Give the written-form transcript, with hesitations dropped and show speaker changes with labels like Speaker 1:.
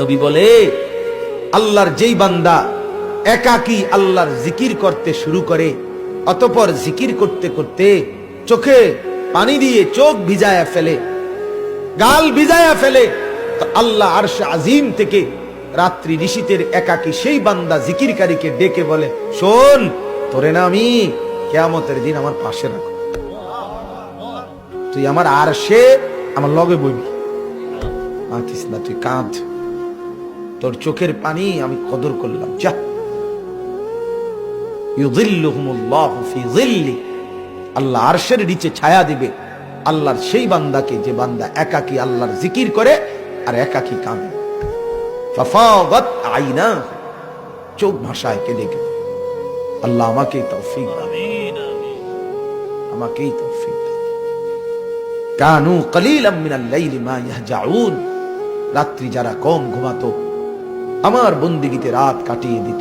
Speaker 1: নবী বলে, আল্লাহর যেই বান্দা একাকী আল্লাহর জিকির করতে শুরু করে, অতঃপর জিকির করতে করতে চোখে পানি দিয়ে চোখ ভিজায়া ফেলে, গাল ভিজায়া ফেলে, তো আল্লাহ আরশে আজিম থেকে রাত্রি নিশীতের একাকী সেই বান্দা জিকিরকারীকে ডেকে বলে, শোন, তোরে না আমি কিয়ামতের দিন আমার পাশে রাখো, তুই আমার আরশে আমার লগে বইবি, মাতিস না, তুই কাঁদ, তোর চোখের পানি আমি কদর করলাম, যা। ইউযিল্লুহুমুল্লাহু ফি যিল্লি, আল্লাহ আরশের নিচে ছায়া দিবে আল্লাহর সেই বান্দাকে যে বান্দা একাকী আল্লাহর জিকির করে আর একাকী কাঁদে। ফাফাদাত আইনা, চোখ ভাষায় কেঁদে গেল। আল্লাহ আমাকেই তৌফিক দান, আমাকেই তৌফিক দান। কানু কলিলাম মিনাল লাইলি মা ইয়াহজাউন, রাত্রি যারা কম ঘুমাতো আমার বন্দিগিতে রাত কাটিয়ে দিত।